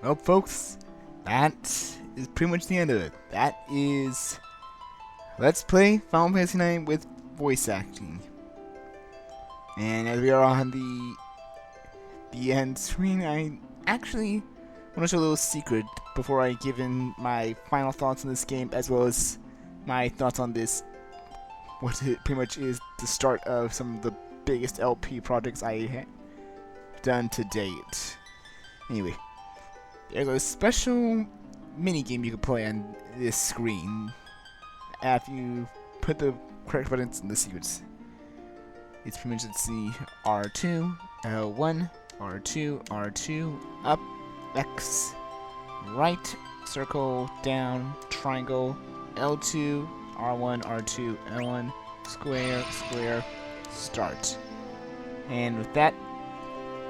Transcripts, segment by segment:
Well, folks, that is pretty much the end of it. That is Let's Play Final Fantasy IX with voice acting. And as we are on the end screen, I actually want to show a little secret before I give in my final thoughts on this game, as well as my thoughts on this, what it pretty much is the start of some of the biggest LP projects I have done to date. Anyway, there's a special mini game you can play on this screen after you put the correct buttons in the sequence. It's pretty much, let's see, R2, L1, R2, R2, up, X, right, circle, down, triangle, L2, R1, R2, L1, square, square, start. And with that,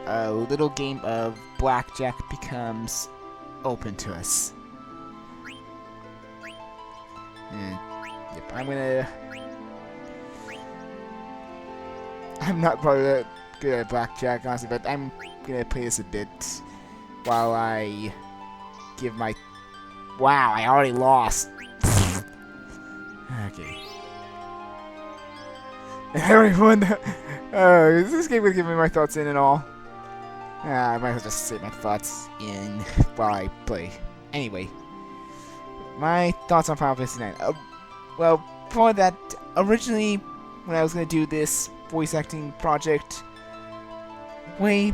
a little game of blackjack becomes open to us. And yep, I'm not probably that good at blackjack, honestly, but I'm gonna play this a bit while I give my... Wow, I already lost. Okay. Everyone, is this game gonna give me my thoughts in and all? I might as well just say my thoughts in while I play. Anyway, my thoughts on Final Fantasy IX. Well, before that, originally, when I was going to do this voice acting project, way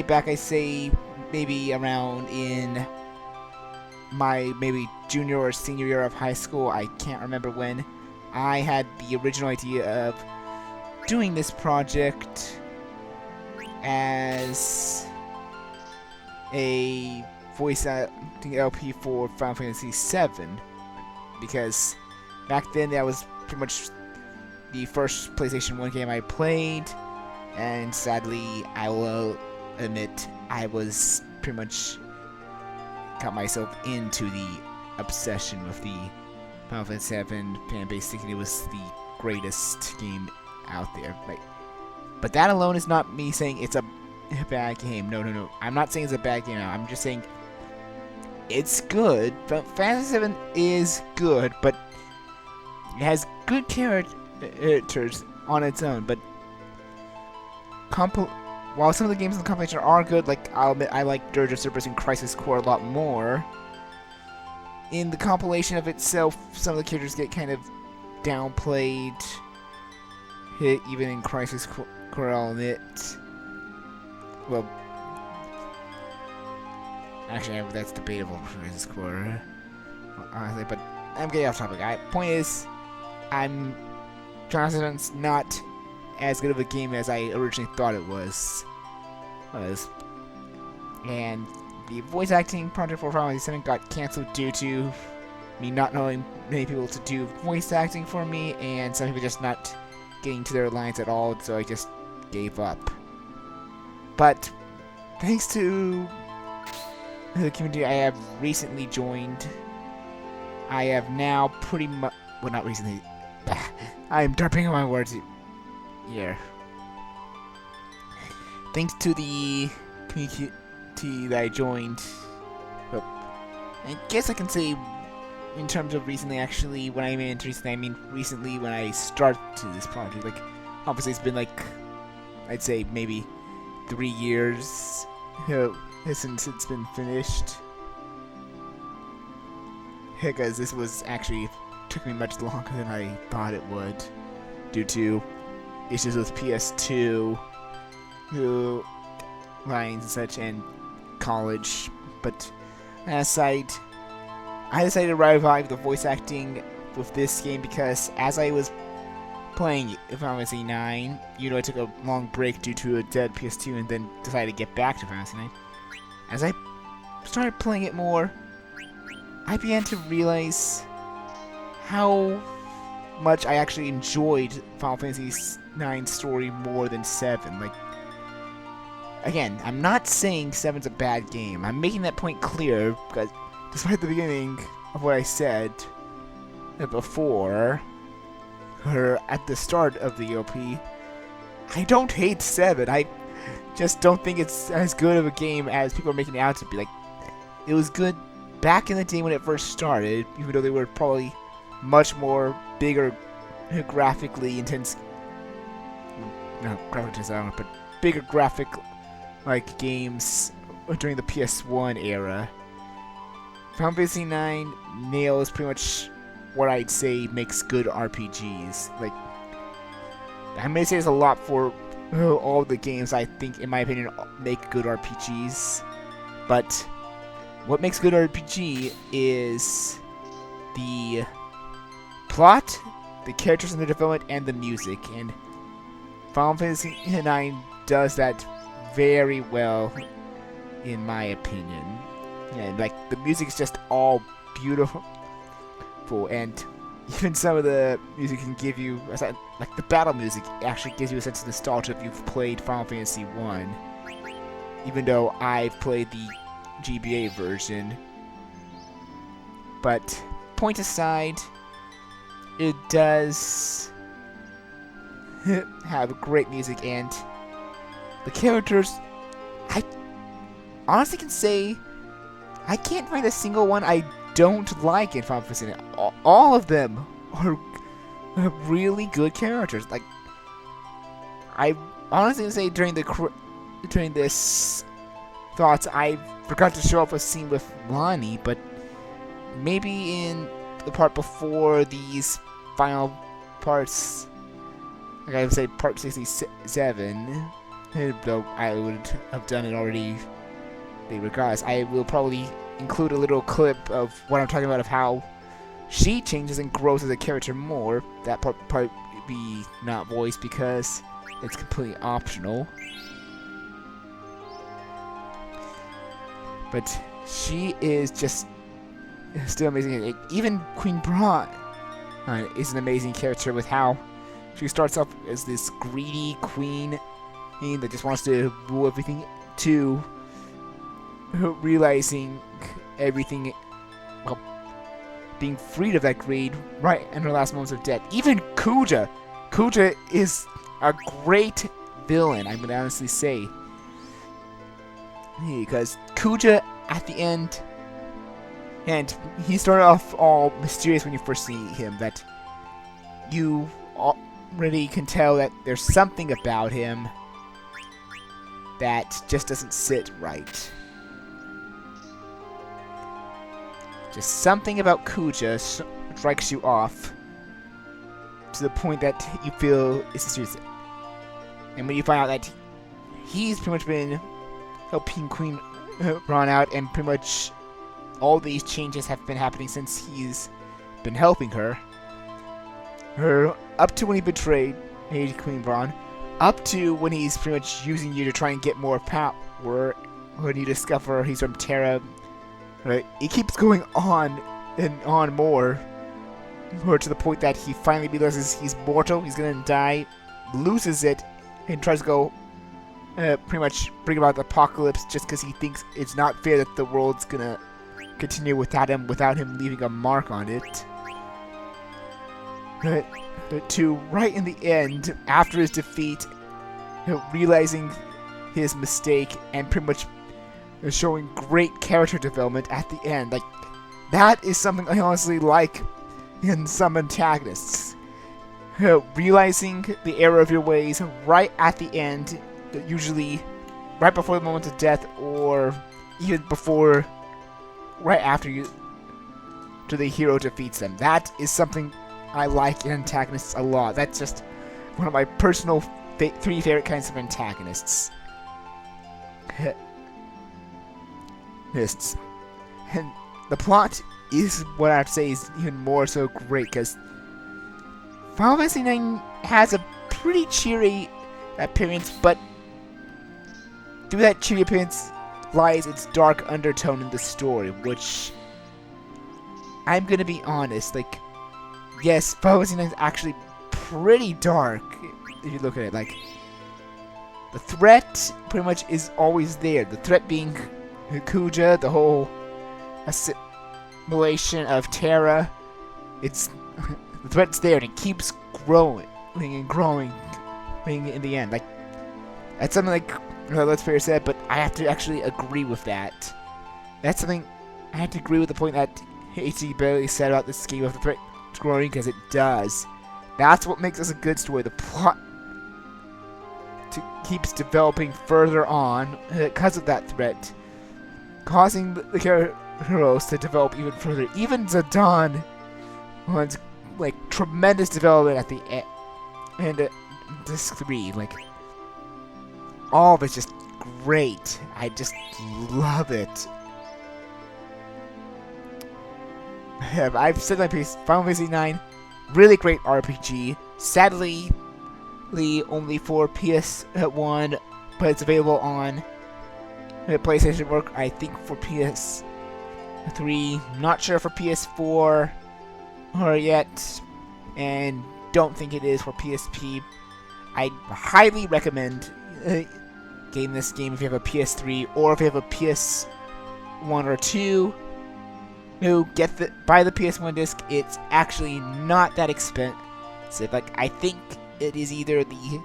back, I say, maybe around in my maybe junior or senior year of high school, I can't remember when, I had the original idea of doing this project as a voice acting LP for Final Fantasy VII, because back then that was pretty much the first PlayStation 1 game I played, and sadly I will admit I was pretty much got myself into the obsession with the Final Fantasy VII fan base, thinking it was the greatest game out there. But that alone is not me saying it's a bad game. No. I'm not saying it's a bad game now. I'm just saying it's good. But Fantasy VII is good, but it has good characters on its own. But while some of the games in the compilation are good, like I'll admit I like Dirge of Cerberus and Crisis Core a lot more, in the compilation of itself, some of the characters get kind of downplayed. Even in Crisis Core, I'll admit. Well, actually, that's debatable for Crisis Core, honestly, but I'm getting off topic. Point is, Jonathan's not as good of a game as I originally thought it was. And the voice acting project for Final Fantasy VII got cancelled due to me not knowing many people to do voice acting for me, and some people just not getting to their lines at all, so I just gave up. But thanks to the community I have recently joined, I have now pretty much... Well, not recently. I'm derping on my words here. Thanks to the community that I joined, well, I guess I can say in terms of recently, actually, when I mean recently, I mean recently when I started this project. Like, obviously it's been like, I'd say maybe 3 years since it's been finished. Because this was actually took me much longer than I thought it would, due to issues with PS2, lines and such, and college. But aside, I decided to revive the voice acting with this game because as I was playing Final Fantasy IX, I took a long break due to a dead PS2 and then decided to get back to Final Fantasy IX. As I started playing it more, I began to realize how much I actually enjoyed Final Fantasy IX's story more than 7. Like, again, I'm not saying 7's a bad game. I'm making that point clear because despite the beginning of what I said before, or at the start of the OP, I don't hate 7. I just don't think it's as good of a game as people are making it out to be. Like, it was good back in the day when it first started, even though they were probably much more bigger, graphically intense. No, graphic design, but bigger graphic like games during the PS1 era. Final Fantasy IX nails pretty much what I'd say makes good RPGs. Like, I may say there's a lot for all the games I think, in my opinion, make good RPGs. But what makes good RPG is the plot, the characters in the development, and the music. And Final Fantasy IX does that very well, in my opinion. And like, the music is just all beautiful, and even some of the music can give you, like the battle music, actually gives you a sense of nostalgia if you've played Final Fantasy 1. Even though I've played the GBA version. But point aside, it does have great music, and the characters, I honestly can say I can't find a single one I don't like in Final Fantasy. All of them are really good characters. Like, I honestly can say during this thoughts, I forgot to show off a scene with Lonnie, but maybe in the part before these final parts, like I would say part 67, though I would have done it already regardless. I will probably include a little clip of what I'm talking about, of how she changes and grows as a character more. That part probably be not voiced because it's completely optional. But she is just still amazing. Even Queen Braun is an amazing character, with how she starts off as this greedy queen that just wants to rule everything, to realizing everything, well, being freed of that greed right in her last moments of death. Even Kuja is a great villain, I'm gonna honestly say, because Kuja at the end, and he started off all mysterious when you first see him, that you already can tell that there's something about him that just doesn't sit right. Just something about Kuja strikes you off to the point that you feel it's serious. And when you find out that he's pretty much been helping Queen Braun out, and pretty much all these changes have been happening since he's been helping her up to when he betrayed Queen Braun, up to when he's pretty much using you to try and get more power, when you discover he's from Terra. Right? It keeps going on and on more to the point that he finally realizes he's mortal, he's gonna die, loses it, and tries to go pretty much bring about the apocalypse, just because he thinks it's not fair that the world's gonna continue without him leaving a mark on it. Right? To right in the end, after his defeat, realizing his mistake and pretty much showing great character development at the end. Like, that is something I honestly like in some antagonists. Realizing the error of your ways right at the end, usually right before the moment of death, or even before, right after the hero defeats them. That is something I like in antagonists a lot. That's just one of my personal 3 favorite kinds of antagonists. And the plot is what I have to say is even more so great, because Final Fantasy IX has a pretty cheery appearance, but through that cheery appearance lies its dark undertone in the story, which, I'm gonna be honest, like, yes, Final Fantasy IX is actually pretty dark if you look at it. Like, the threat pretty much is always there. The threat being Kuja, the whole assimilation of Terra. It's the threat's there, and it keeps growing and growing in the end. Like, that's something like, that's fair said, but I have to actually agree with that. That's something I had to agree with the point that H.C. Bailey said about this game of the threat growing, because it does. That's what makes this a good story. The plot keeps developing further on because of that threat, causing the heroes to develop even further. Even Zidane wants like tremendous development at the end of Disc 3. Like, all of it's just great. I just love it. I've said my piece. Final Fantasy IX, really great RPG. Sadly, only for PS1, but it's available on PlayStation Work. I think for PS3, not sure for PS4 or yet, and don't think it is for PSP. I highly recommend getting this game if you have a PS3 or if you have a PS1 or 2. Buy the PS1 disc. It's actually not that expensive. Like, I think it is either the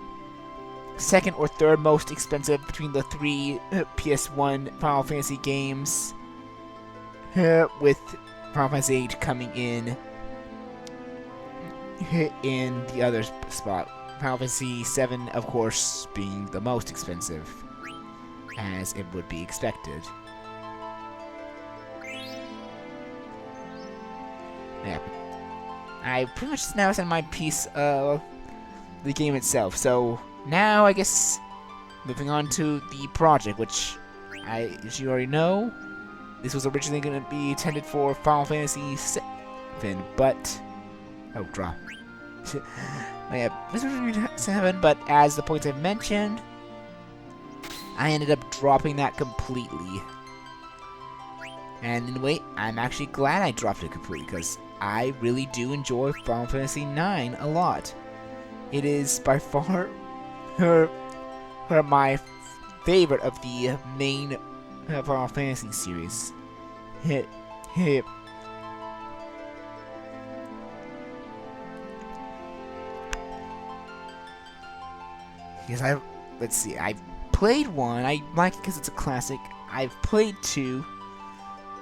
second or third most expensive between the 3 PS1 Final Fantasy games, with Final Fantasy VIII coming in the other spot. Final Fantasy VII, of course, being the most expensive, as it would be expected. Yeah. I pretty much now said my piece of the game itself. So now, I guess, moving on to the project, which as you already know, this was originally going to be intended for Final Fantasy VII, but drop. Yeah, this was originally 7, but as the points I've mentioned, I ended up dropping that completely. And in a way, I'm actually glad I dropped it completely, because I really do enjoy Final Fantasy IX a lot. It is by far my favorite of the main Final Fantasy series. Because let's see, I've played 1, I like it because it's a classic. I've played 2.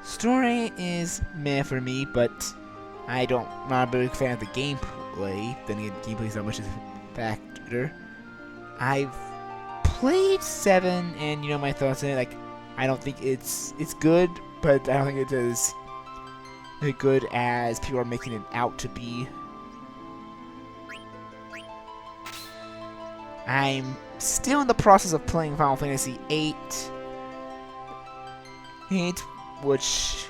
Story is meh for me, but not a big fan of the gameplay. Then again, gameplay is not much of a factor. I've played 7, and you know my thoughts on it. Like, I don't think it's good, but I don't think it's as good as people are making it out to be. I'm still in the process of playing Final Fantasy VIII, which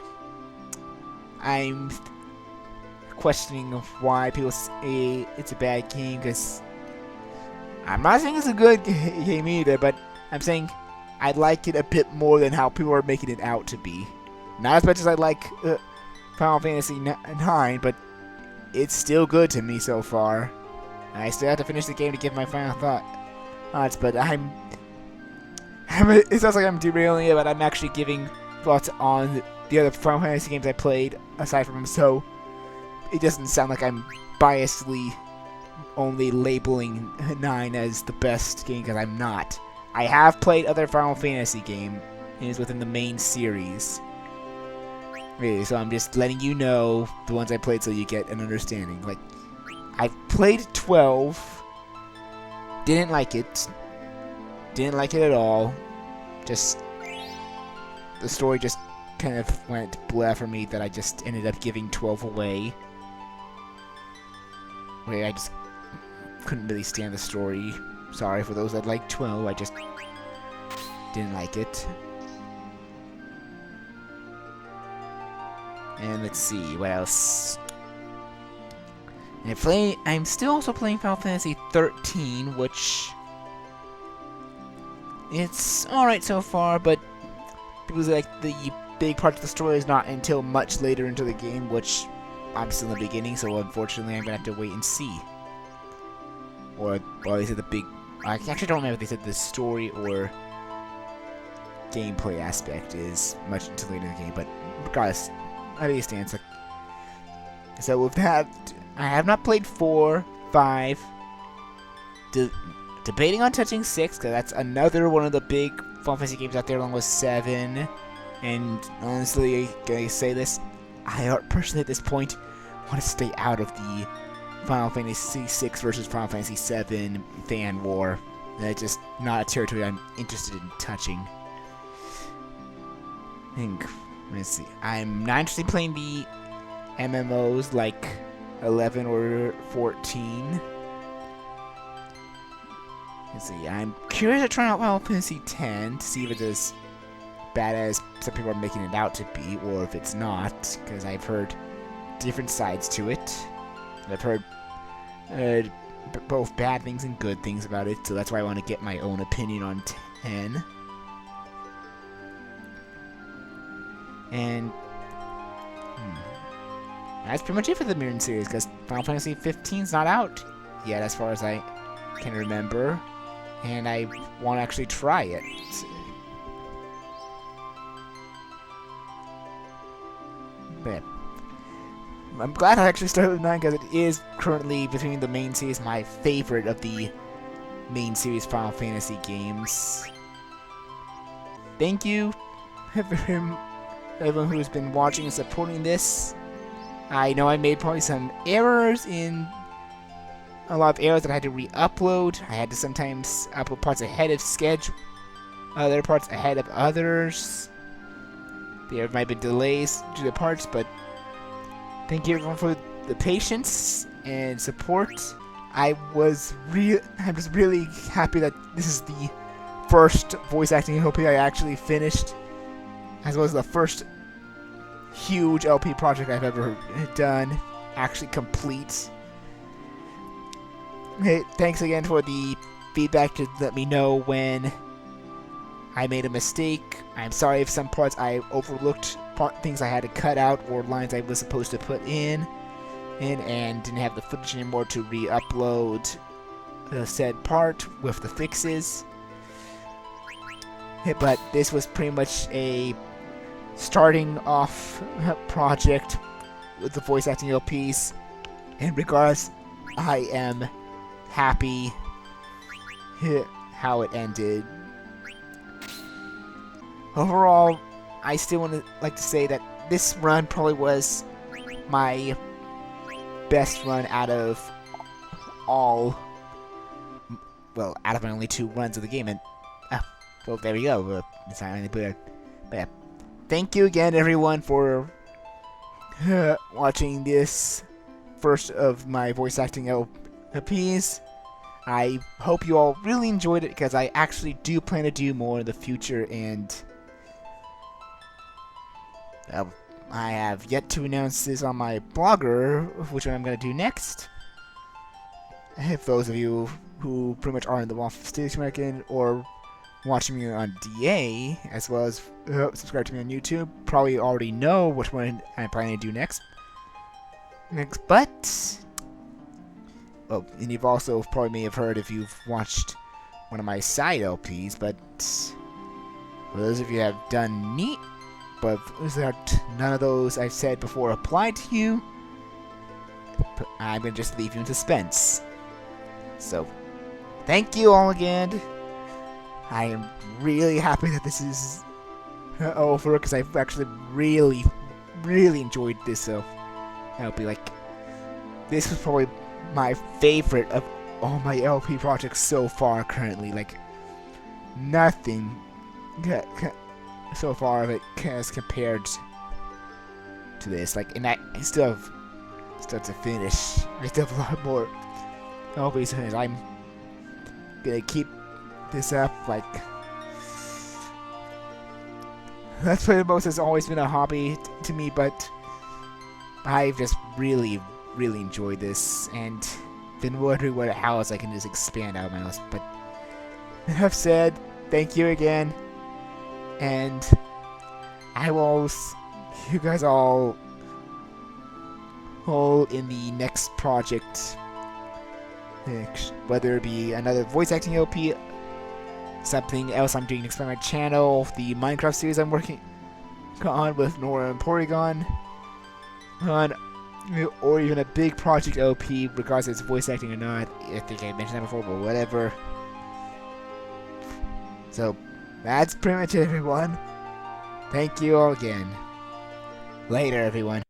I'm questioning of why people say it's a bad game, because I'm not saying it's a good game either, but I'm saying I like it a bit more than how people are making it out to be. Not as much as I like Final Fantasy IX, but it's still good to me so far. I still have to finish the game to give my final thoughts, but it sounds like I'm derailing it, but I'm actually giving thoughts on the other Final Fantasy games I played aside from them, so it doesn't sound like I'm biasedly only labeling 9 as the best game, because I'm not. I have played other Final Fantasy games within the main series. Really, so I'm just letting you know the ones I played so you get an understanding. Like, I've played 12, didn't like it at all. Just, the story just kind of went blah for me, that I just ended up giving 12 away. Where I just couldn't really stand the story. Sorry for those that like 12, I just didn't like it. And let's see, what else? I'm still also playing Final Fantasy 13, which it's alright so far, but because like the big part of the story is not until much later into the game, which I'm still in the beginning, so unfortunately I'm gonna have to wait and see. Or, well, they said the big... I actually don't remember if they said the story or gameplay aspect is much until later in the game, but regardless, how do you stand? Like, so with that, I have not played 4, 5, debating on touching 6, because that's another one of the big Final Fantasy games out there, along with 7. And honestly, I say this, I personally at this point want to stay out of the Final Fantasy VI versus Final Fantasy VII fan war. That's just not a territory I'm interested in touching. I think, let's see, I'm not interested in playing the MMOs like 11 or 14. Let's see, I'm curious to try out Final Fantasy X to see if it's as bad as some people are making it out to be, or if it's not, because I've heard different sides to it. I've heard both bad things and good things about it, so that's why I want to get my own opinion on 10. And that's pretty much it for the Mirror series, because Final Fantasy 15 is not out yet, as far as I can remember, and I want to actually try it. But I'm glad I actually started with 9, because it is currently, between the main series, my favorite of the main series Final Fantasy games. Thank you, everyone who's been watching and supporting this. I know I made probably some errors in a lot of errors that I had to re-upload. I had to sometimes upload parts ahead of schedule, other parts ahead of others. There might be delays to the parts, but thank you everyone for the patience and support. I'm just really happy that this is the first voice acting LP I actually finished, as well as the first huge LP project I've ever done, actually complete. Hey, thanks again for the feedback to let me know when I made a mistake. I'm sorry if some parts I overlooked, things I had to cut out, or lines I was supposed to put in and didn't have the footage anymore to re-upload the said part with the fixes. But this was pretty much a starting off project with the voice acting LPs, and regardless, I am happy how it ended. Overall, I still like to say that this run probably was my best run out of all, well, out of my only 2 runs of the game, and well, there we go. It's not really, but thank you again, everyone, for watching this first of my voice acting LPs. I hope you all really enjoyed it, because I actually do plan to do more in the future, and I have yet to announce this on my blogger, which one I'm going to do next. If those of you who pretty much are in the Waffle Station American or watching me on DA, as well as subscribe to me on YouTube, probably already know which one I'm planning to do next. But, well, and you've also probably may have heard if you've watched one of my side LPs, but for those of you who have done neat, but none of those I've said before apply to you, I'm going to just leave you in suspense. So, thank you all again. I am really happy that this is over, because I've actually really enjoyed this. So, I'll be like, this was probably my favorite of all my LP projects so far currently. Like, nothing so far of it as compared to this. Like, and I still have stuff to finish. I still have a lot more LPs to finish. I'm gonna keep this up. Like, Let's Play the Most has always been a hobby to me, but I've just really enjoyed this and been wondering how else I can just expand out my list. But enough said. Thank you again, and I will see you guys all in the next project, whether it be another voice acting LP, something else I'm doing to expand my channel, the Minecraft series I'm working on with Nora and Porygon, or even a big project LP, regardless if it's voice acting or not. I think I mentioned that before, but whatever. So, that's pretty much it, everyone. Thank you all again. Later, everyone.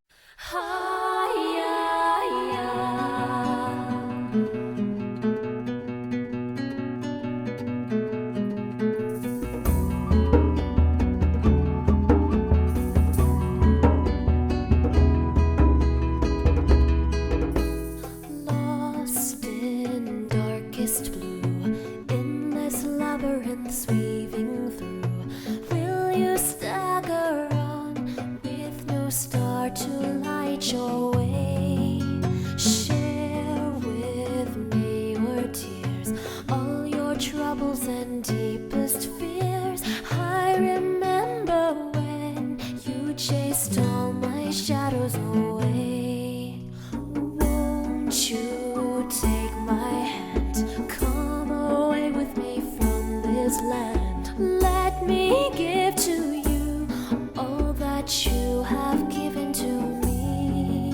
Lost in darkest blue, endless labyrinths weaving through. Will you stagger on with no star to light your way? Share with me your tears, all your troubles and deepest fears. I remember when you chased all my shadows away. Won't you take my hand, come away with me from this land? Let me give to you all that you have given to me.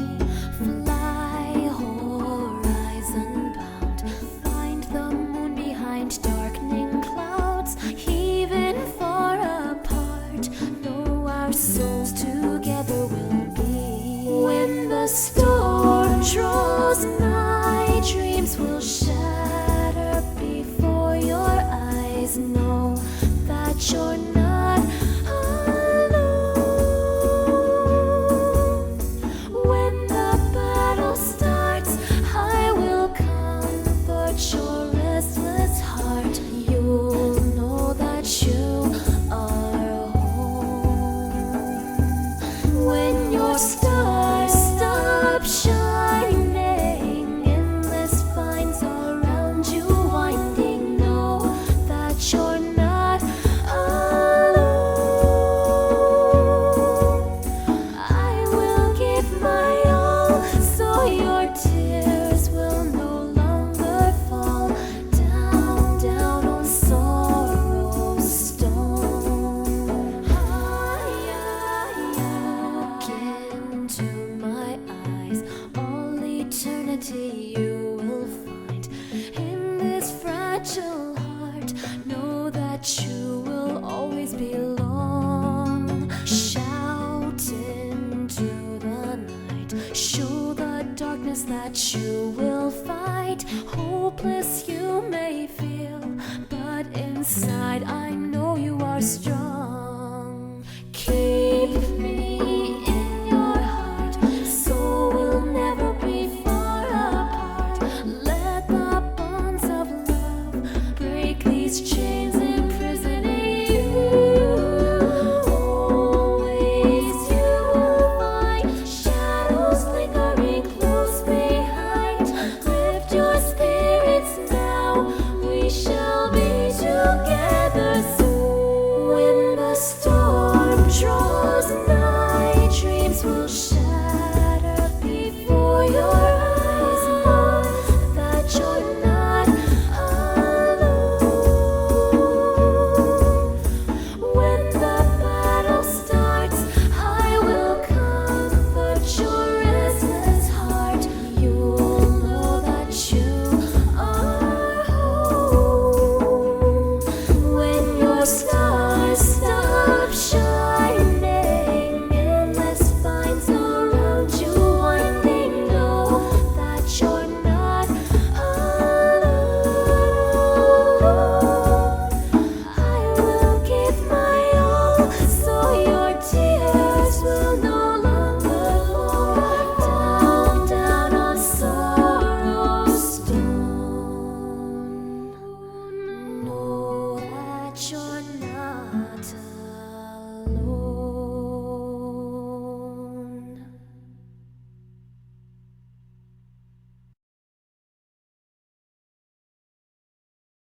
Fly horizon bound, find the moon behind darkening clouds. Even far apart, know our souls together will be. When the storm draws nigh, dreams will shatter before your eyes. Know that you're not alone. When the battle starts, I will comfort your restless heart. You'll know that you are home. When your stars stop shining, endless vines around you winding, know that you're not alone. I will give my all, so your tears will no longer fall down, down on sorrow's stone. Look into my eyes, all eternity you will find. In this fragile heart, know that you will always belong. Shout into the night, show the darkness that you will fight. Hopeless you may feel, but inside I know you are strong.